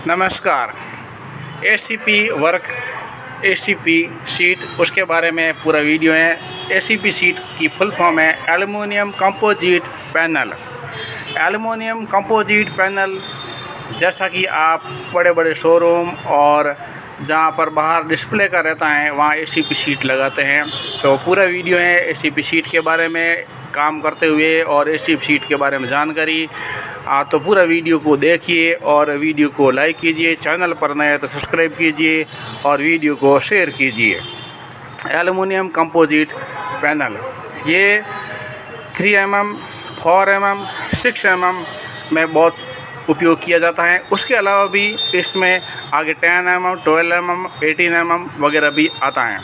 नमस्कार। ACP work, ACP sheet, उसके बारे में पूरा वीडियो है। एसीपी शीट की फुल फॉर्म है aluminium composite panel. Aluminium composite panel जैसा कि आप बड़े बड़े शोरूम और जहाँ पर बाहर डिस्प्ले का रहता है वहाँ एसीपी शीट लगाते हैं। तो पूरा वीडियो है एसीपी शीट के बारे में काम करते हुए और एसीपी शीट के बारे में जानकारी। तो पूरा वीडियो को देखिए और वीडियो को लाइक कीजिए, चैनल पर नए हैं तो सब्सक्राइब कीजिए और वीडियो को शेयर कीजिए। एल्युमिनियम कंपोजिट पैनल ये 3 mm, 4 mm, 6 mm में बहुत उपयोग किया जाता है। उसके अलावा भी इसमें आगे 10 mm, 12 mm, 18 mm वगैरह भी आता है।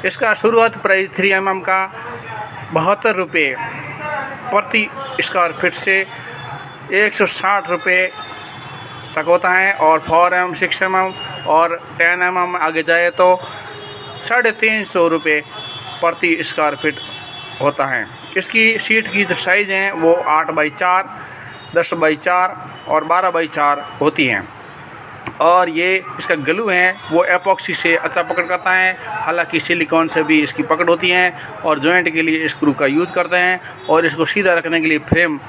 इसका शुरुआत प्राइस 3 mm का 72 रुपये प्रति स्क्वायर फीट से 160 रुपये तक होता है और 4 mm, 6 mm और 10 mm आगे जाए तो 350 रुपये प्रति स्क्वायर फीट होता है। इसकी शीट की जो साइज़ हैं वो 8x4, 10x4 और 12x4 होती हैं और ये इसका ग्लू है वो एपॉक्सी से अच्छा पकड़ करता है। हालांकि सिलिकॉन से भी इसकी पकड़ होती है और जॉइंट के लिए स्क्रू का यूज़ करते हैं और इसको सीधा रखने के लिए फ्रेम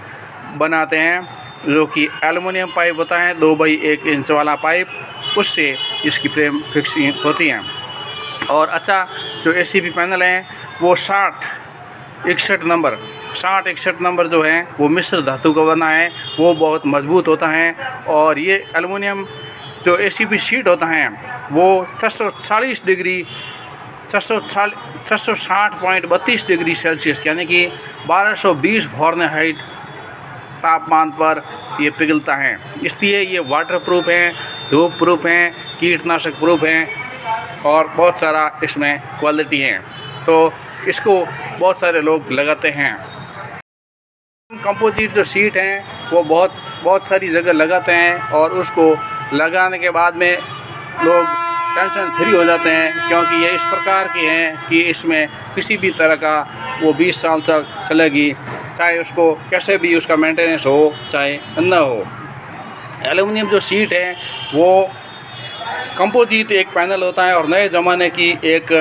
बनाते हैं जो कि एल्युमिनियम पाइप होता है, 2x1 इंच वाला पाइप, उससे इसकी फ्रेम फिक्सिंग होती हैं। और अच्छा जो एसीपी पैनल हैं वो 6061 नंबर जो है वो मिश्र धातु का बना है, वो बहुत मजबूत होता है। और ये एल्युमिनियम जो एसीपी शीट होता है वो 660.32 डिग्री सेल्सियस यानी कि 1220 फ़ारेनहाइट तापमान पर ये पिघलता है। इसलिए ये वाटर प्रूफ हैं, धूप प्रूफ हैं, कीटनाशक प्रूफ हैं और बहुत सारा इसमें क्वालिटी है। तो इसको बहुत सारे लोग लगाते हैं। कंपोजिट जो शीट हैं वो बहुत सारी जगह लगाते हैं और उसको लगाने के बाद में लोग टेंशन फ्री हो जाते हैं क्योंकि ये इस प्रकार की हैं कि इसमें किसी भी तरह का वो 20 साल तक चलेगी, चाहे उसको कैसे भी उसका मेंटेनेंस हो चाहे न हो। एल्युमिनियम जो शीट है वो कंपोजिट एक पैनल होता है और नए ज़माने की एक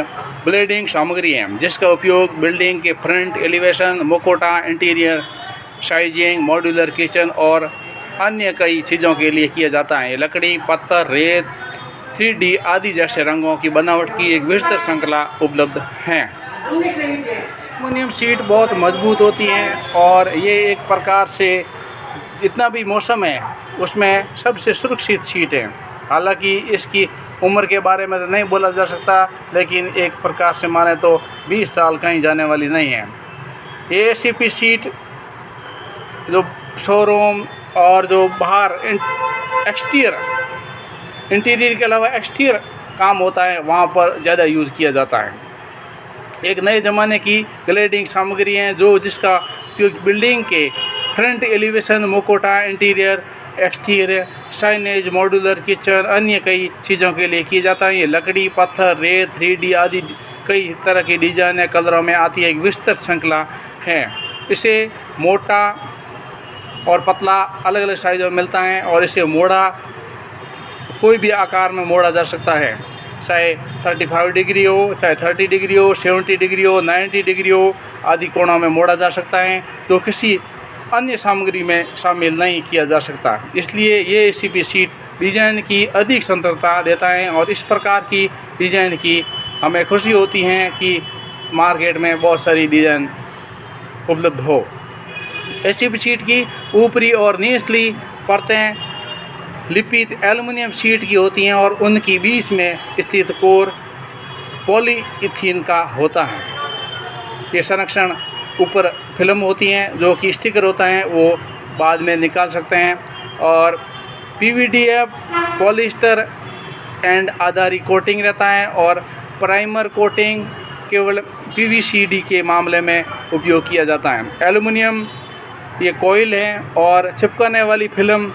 बिल्डिंग सामग्री है जिसका उपयोग बिल्डिंग के फ्रंट एलिवेशन, मुखौटा, इंटीरियर साइजिंग, मॉड्यूलर किचन और अन्य कई चीज़ों के लिए किया जाता है। लकड़ी, पत्थर, रेत, 3D आदि जैसे रंगों की बनावट की एक विस्तृत श्रृंखला उपलब्ध है। एल्युमिनियम शीट बहुत मजबूत होती है और ये एक प्रकार से जितना भी मौसम है उसमें सबसे सुरक्षित शीट है। हालांकि इसकी उम्र के बारे में तो नहीं बोला जा सकता, लेकिन एक प्रकार से माने तो 20 साल कहीं जाने वाली नहीं है। ये एसीपी शीट जो शोरूम और जो बाहर इंटीरियर के अलावा एक्सटीरियर काम होता है वहाँ पर ज़्यादा यूज़ किया जाता है। एक नए ज़माने की ग्लेडिंग सामग्री है जिसका उपयोग बिल्डिंग के फ्रंट एलिवेशन, मुखौटा, interior, exterior, signage, modular kitchen, अन्य कई चीज़ों के लिए किया जाता है। ये लकड़ी, पत्थर, रेत, 3D आदि कई तरह की डिजाइन या कलरों में आती है, एक विस्तृत श्रृंखला है। इसे मोटा और पतला अलग अलग साइज़ों में मिलता है और इसे मोड़ा कोई भी आकार में मोड़ा जा सकता है, चाहे 35 डिग्री हो, चाहे 30 डिग्री हो, 70 डिग्री हो, 90 डिग्री हो, आदि कोणों में मोड़ा जा सकता है जो किसी अन्य सामग्री में शामिल नहीं किया जा सकता। इसलिए ये एसीपी शीट डिज़ाइन की अधिक स्वतंत्रता देता है और इस प्रकार की डिज़ाइन की हमें खुशी होती है कि मार्केट में बहुत सारी डिज़ाइन उपलब्ध हो। एसीपी शीट की ऊपरी और निचली परतें लिपित एल्युमिनियम शीट की होती हैं और उनकी बीच में स्थित कोर पॉलीइथीन का होता है। ये संरक्षण ऊपर फिल्म होती हैं जो कि स्टिकर होता है, वो बाद में निकाल सकते हैं। और PVDF पॉलिस्टर एंड आधारी कोटिंग रहता है और प्राइमर कोटिंग केवल PVCD के मामले में उपयोग किया जाता है। एल्युमिनियम ये कोयल है और चिपकने वाली फिल्म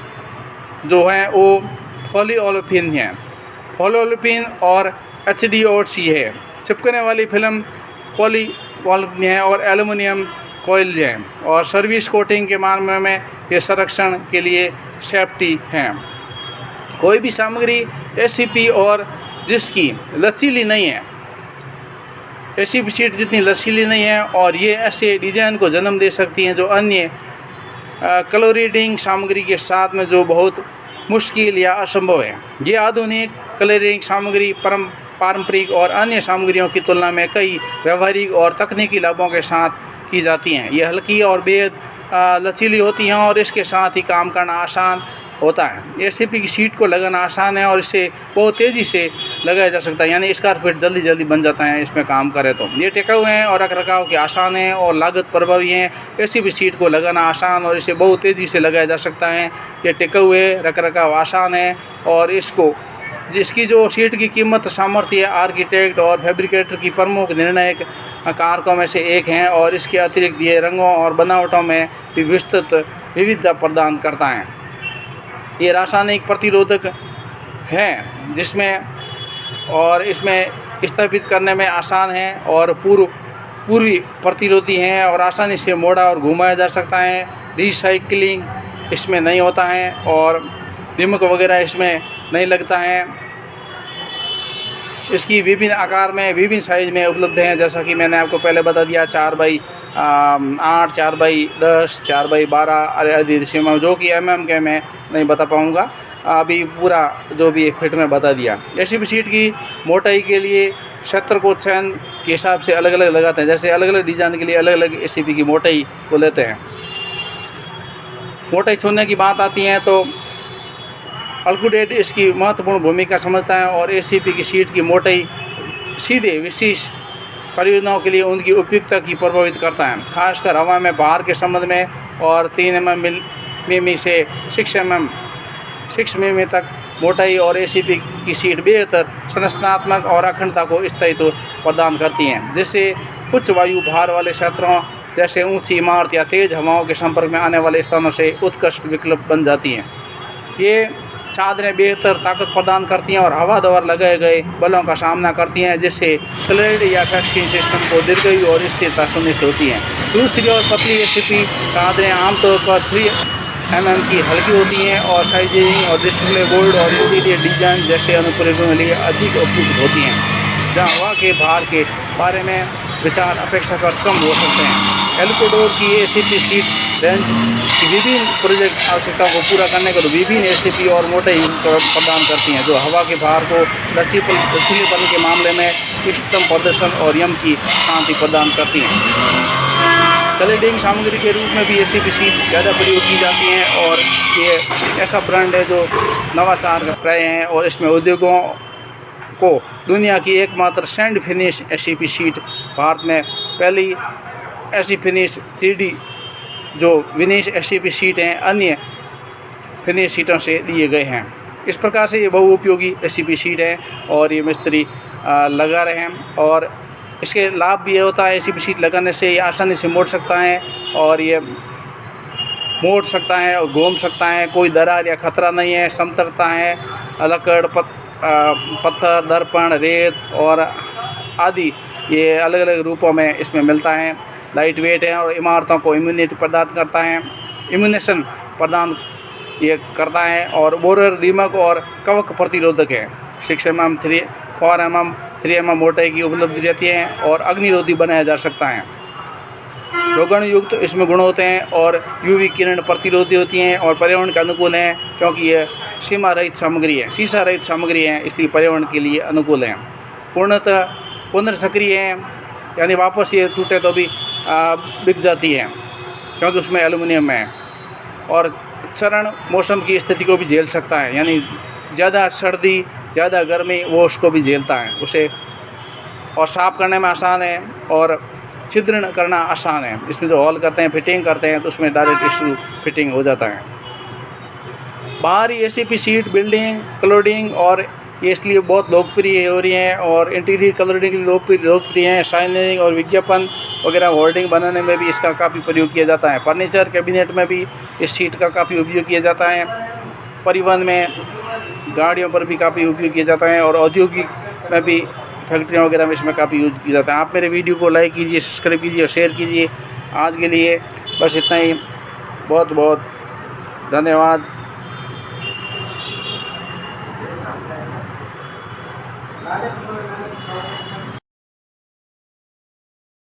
जो है वो पॉलीओलेफिन है। पॉलीओलेफिन और HDOC है। चिपकने वाली फिल्म पॉलीओलेफिन है और एल्युमिनियम कोयल है। और सर्विस कोटिंग के मामले में ये संरक्षण के लिए सेफ्टी हैं। कोई भी सामग्री एसीपी और जिसकी लचीली नहीं है, एसीपी शीट जितनी लचीली नहीं है और ये ऐसे डिज़ाइन को जन्म दे सकती हैं जो अन्य कलर सामग्री के साथ में जो बहुत मुश्किल या असंभव है। ये आधुनिक कलरिंग सामग्री पारंपरिक और अन्य सामग्रियों की तुलना में कई व्यवहारिक और तकनीकी लाभों के साथ की जाती हैं। ये हल्की और बेहद लचीली होती हैं और इसके साथ ही काम करना आसान होता है। एसीपी की शीट को लगाना आसान है और इसे बहुत तेज़ी से लगाया जा सकता है, यानी स्कारपेट जल्दी जल्दी बन जाता है इसमें काम करें तो। ये टिकाऊ हैं और रखरखाव के आसान हैं और लागत प्रभावी हैं। एसीपी शीट को लगाना आसान और इसे बहुत तेज़ी से लगाया जा सकता है। ये टिकाऊ है, रखरखाव आसान है और जिसकी जो शीट की कीमत सामर्थ्य आर्किटेक्ट और फैब्रिकेटर की प्रमुख निर्णायक कारकों में से एक हैं और इसके अतिरिक्त ये रंगों और बनावटों में भी विस्तृत विविधता प्रदान करता है। ये रासायनिक प्रतिरोधक है इसमें स्थापित करने में आसान है और पूर्वी प्रतिरोधी हैं और आसानी से मोड़ा और घुमाया जा सकता है। रिसाइकलिंग इसमें नहीं होता है और दीमक वगैरह इसमें नहीं लगता है। इसकी विभिन्न आकार में विभिन्न साइज़ में उपलब्ध हैं, जैसा कि मैंने आपको पहले बता दिया 4x8, 4x10, 4x12 आदि सीमा, जो कि mm के मैं नहीं बता पाऊँगा अभी पूरा, जो भी फिट में बता दिया। एसीपी शीट की मोटाई के लिए क्षेत्र को चयन के हिसाब से अलग अलग लगाते हैं, जैसे अलग अलग डिज़ाइन के लिए अलग अलग एसीपी की मोटाई को लेते हैं। मोटाई चुनने की बात आती है तो अल्कुडेट इसकी महत्वपूर्ण भूमिका समझता है और एसीपी की शीट की मोटाई सीधे विशेष परियोजनाओं के लिए उनकी उपयुक्तता की प्रभावित करता है, खासकर हवा में भार के संबंध में। और 3 mm से 6 mm तक मोटाई और एसीपी की शीट बेहतर संरचनात्मक और अखंडता को स्थायित्व प्रदान करती हैं, जिससे उच्च वायु भार वाले क्षेत्रों जैसे ऊंची इमारत या तेज़ हवाओं के संपर्क में आने वाले स्थानों से उत्कृष्ट विकल्प बन जाती हैं। ये चादरें बेहतर ताकत प्रदान करती हैं और हवादार लगाए गए बलों का सामना करती हैं, जिससे क्लैड या फैक्सिंग सिस्टम को दीर्घायु और स्थिरता सुनिश्चित होती हैं। दूसरी ओर पतली एसीपी चादरें आमतौर पर 3 mm की हल्की होती हैं और साइजिंग और डिस्प्ले बोर्ड और इंटीरियर डिजाइन जैसे अनुप्रयोगों के लिए अधिक उपयुक्त होती हैं, जहाँ हवा के भार के बारे में विचार अपेक्षाकृत कम हो सकते हैं। एल्कोडोर की एसीपी शीट रेंज की विभिन्न प्रोजेक्ट आवश्यकताओं को पूरा करने के लिए विभिन्न एसीपी और मोटाई प्रदान करती हैं, जो हवा के भार को लचीलेपन के मामले में इष्टतम प्रदर्शन और यम की शांति प्रदान करती हैं। क्लैडिंग सामग्री के रूप में भी एसीपी शीट ज़्यादा प्रयोग की जाती हैं और ये ऐसा ब्रांड है जो नवाचार कर रहे हैं और इसमें उद्योगों को दुनिया की एकमात्र sand finish ACP sheet, Bharat में पहली ऐसी फिनिश 3D जो विनिश एसीपी शीट हैं अन्य फिनिश शीटों से लिए गए हैं। इस प्रकार से ये बहुउपयोगी एसीपी शीट है और ये मिस्त्री लगा रहे हैं और इसके लाभ भी ये होता है, एसीपी शीट लगाने से ये आसानी से मोड़ सकता है और ये मोड़ सकता है और घूम सकता है, कोई दरार या ख़तरा नहीं है, समतलता है, लकड़ पत्थर दर्पण रेत और आदि ये अलग अलग रूपों में इसमें मिलता है। लाइट वेट है और इमारतों को इम्यूनिटी प्रदान करता है, इम्यूनेशन प्रदान ये करता है और बोरर दीमक और कवक प्रतिरोधक है। 6 mm 4 mm 3 mm मोटाई की उपलब्धि रहती है और अग्निरोधी बनाया जा सकता है। रोगण युक्त इसमें गुण होते हैं और यूवी किरण प्रतिरोधी होती हैं और पर्यावरण के अनुकूल हैं, क्योंकि ये सीमा रहित सामग्री है, शीशा रहित सामग्री है, इसलिए पर्यावरण के लिए अनुकूल हैं। पूर्णतः पुनर्सक्रिय हैं, यानी वापस ये टूटे तो भी बिक जाती है क्योंकि उसमें एल्युमिनियम है और चरण मौसम की स्थिति को भी झेल सकता है, यानी ज़्यादा सर्दी ज़्यादा गर्मी वो उसको भी झेलता है उसे, और साफ़ करने में आसान है और छिद्रण करना आसान है। इसमें जो हॉल करते हैं फिटिंग करते हैं तो उसमें डायरेक्ट स्क्रू फिटिंग हो जाता है। बाहरी एसीपी शीट बिल्डिंग क्लोडिंग और ये इसलिए बहुत लोकप्रिय हो रही हैं और इंटीरियर कलरिंग लोकप्रिय हैं। शाइनिंग और विज्ञापन वगैरह होर्डिंग बनाने में भी इसका काफ़ी प्रयोग किया जाता है। फर्नीचर कैबिनेट में भी इस शीट का काफ़ी उपयोग किया जाता है। परिवहन में गाड़ियों पर भी काफ़ी उपयोग किया जाता है और औद्योगिक में भी फैक्ट्रियों वगैरह में इसमें काफ़ी यूज किया जाता है। आप मेरे वीडियो को लाइक कीजिए, सब्सक्राइब कीजिए और शेयर कीजिए। आज के लिए बस इतना ही, बहुत बहुत धन्यवाद।